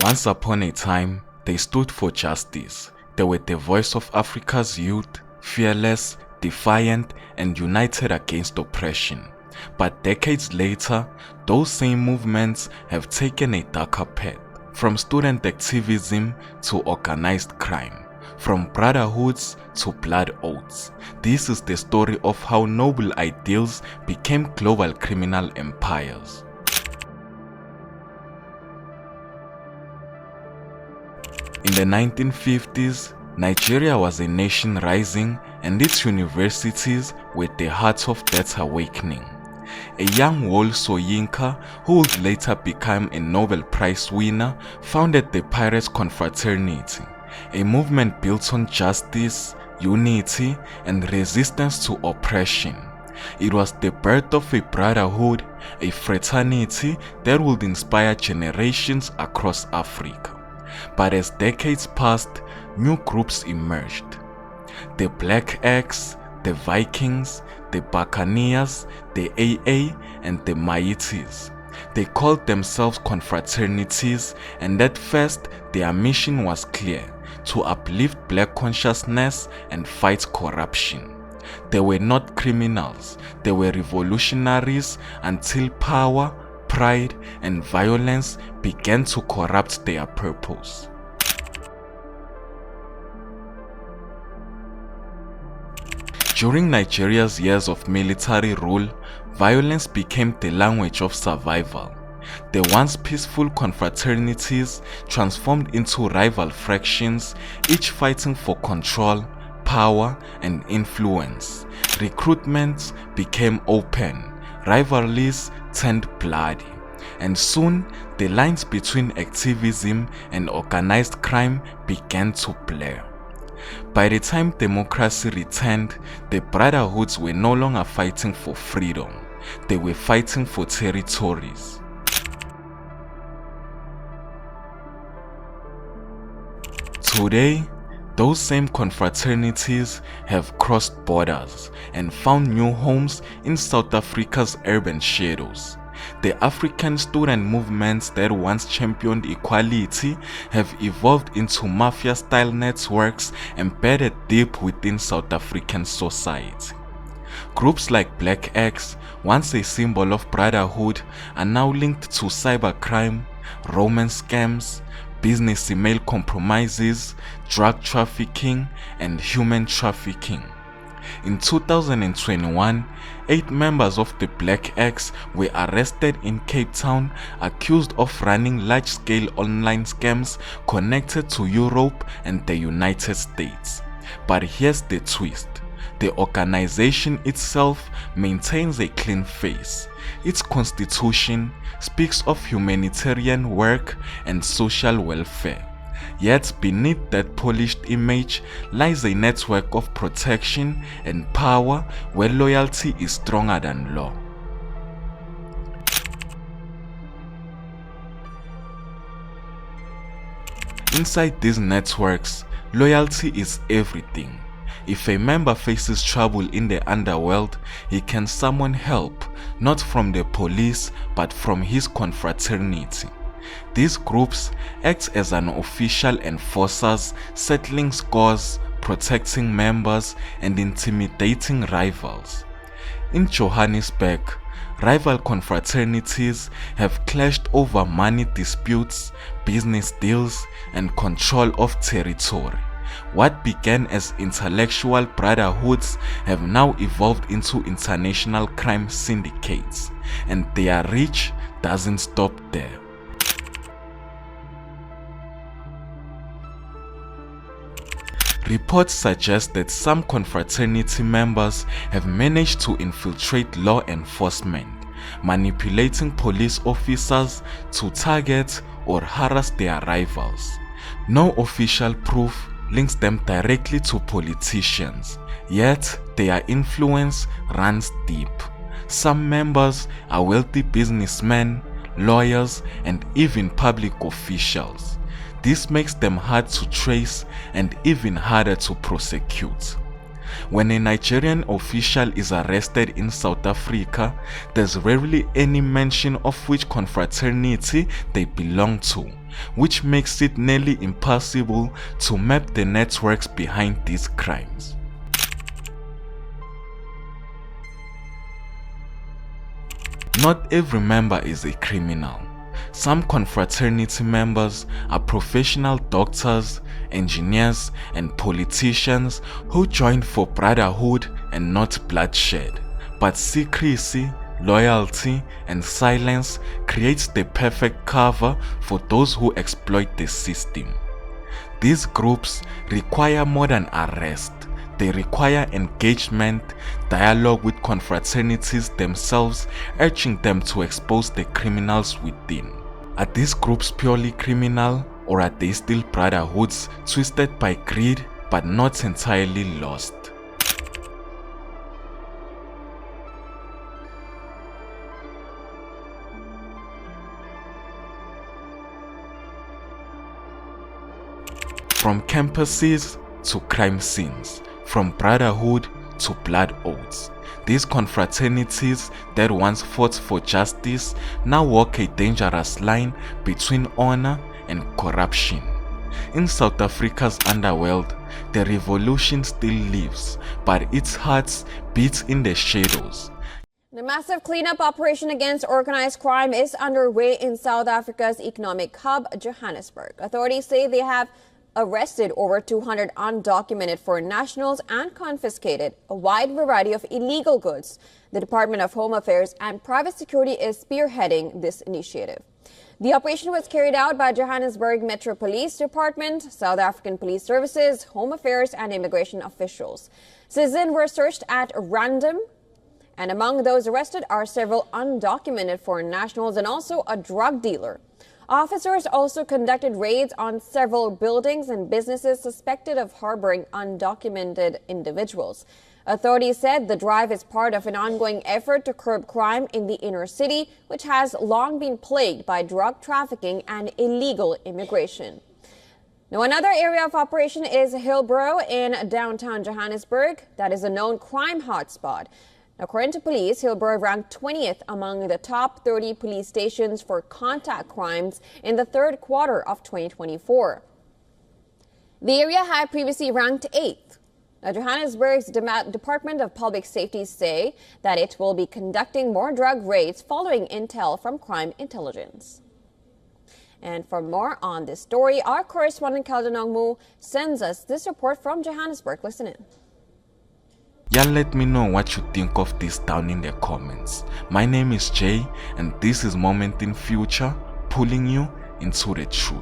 Once upon a time, they stood for justice. They were the voice of Africa's youth, fearless, defiant, and united against oppression. But decades later, those same movements have taken a darker path. From student activism to organized crime, from brotherhoods to blood oaths. This is the story of how noble ideals became global criminal empires. In the 1950s, Nigeria was a nation rising, and its universities were the heart of that awakening. A young Wole Soyinka, who would later become a Nobel Prize winner, founded the Pirates Confraternity, a movement built on justice, unity, and resistance to oppression. It was the birth of a brotherhood, a fraternity that would inspire generations across Africa. But as decades passed, new groups emerged. The Black Axe, the Vikings, the Buccaneers, the AA, and the Maitis. They called themselves confraternities, and at first their mission was clear: to uplift black consciousness and fight corruption. They were not criminals, they were revolutionaries until power, pride, and violence began to corrupt their purpose. During Nigeria's years of military rule, violence became the language of survival. The once peaceful confraternities transformed into rival fractions, each fighting for control, power, and influence. Recruitment became open, rivalries turned bloody, and soon the lines between activism and organized crime began to blur. By the time democracy returned, the brotherhoods were no longer fighting for freedom, they were fighting for territories. Today, those same confraternities have crossed borders and found new homes in South Africa's urban shadows. The African student movements that once championed equality have evolved into mafia-style networks embedded deep within South African society. Groups like Black Axe, once a symbol of brotherhood, are now linked to cybercrime, romance scams, business email compromises, drug trafficking, and human trafficking. In 2021, 8 members of the Black Axe were arrested in Cape Town, accused of running large-scale online scams connected to Europe and the United States. But here's the twist: the organization itself maintains a clean face. Its constitution speaks of humanitarian work and social welfare. Yet beneath that polished image lies a network of protection and power where loyalty is stronger than law. Inside these networks, loyalty is everything. If a member faces trouble in the underworld, he can summon help, not from the police, but from his confraternity. These groups act as an official enforcers, settling scores, protecting members, and intimidating rivals. In Johannesburg, rival confraternities have clashed over money disputes, business deals, and control of territory. What began as intellectual brotherhoods have now evolved into international crime syndicates, and their reach doesn't stop there. Reports suggest that some confraternity members have managed to infiltrate law enforcement, manipulating police officers to target or harass their rivals. No official proof links them directly to politicians, yet their influence runs deep. Some members are wealthy businessmen, lawyers, and even public officials. This makes them hard to trace and even harder to prosecute. When a Nigerian official is arrested in South Africa, there's rarely any mention of which confraternity they belong to, which makes it nearly impossible to map the networks behind these crimes. Not every member is a criminal. Some confraternity members are professional doctors, engineers, and politicians who join for brotherhood and not bloodshed. But secrecy, loyalty, and silence creates the perfect cover for those who exploit the system. These groups require more than arrest. They require engagement, dialogue with confraternities themselves, urging them to expose the criminals within. Are these groups purely criminal, or are they still brotherhoods twisted by greed but not entirely lost? From campuses to crime scenes, from brotherhood to blood oaths, these confraternities that once fought for justice now walk a dangerous line between honor and corruption. In South Africa's underworld, the revolution still lives, but its heart beats in the shadows. The massive cleanup operation against organized crime is underway in South Africa's economic hub, Johannesburg. Authorities say they have arrested over 200 undocumented foreign nationals and confiscated a wide variety of illegal goods. The Department of Home Affairs and Private Security is spearheading this initiative. The operation was carried out by Johannesburg Metro Police Department, South African Police Services, Home Affairs and Immigration officials. Citizens were searched at random, and among those arrested are several undocumented foreign nationals and also a drug dealer. Officers also conducted raids on several buildings and businesses suspected of harboring undocumented individuals. Authorities said the drive is part of an ongoing effort to curb crime in the inner city, which has long been plagued by drug trafficking and illegal immigration. Now, another area of operation is Hillbrow in downtown Johannesburg. That is a known crime hotspot. According to police, Hillbrow ranked 20th among the top 30 police stations for contact crimes in the third quarter of 2024. The area had previously ranked 8th. Now, Johannesburg's Department of Public Safety say that it will be conducting more drug raids following intel from crime intelligence. And for more on this story, our correspondent Kelden Ongmu sends us this report from Johannesburg. Listen in. Yeah, let me know what you think of this down in the comments. My name is Jay, and this is Moment in Future, pulling you into the truth.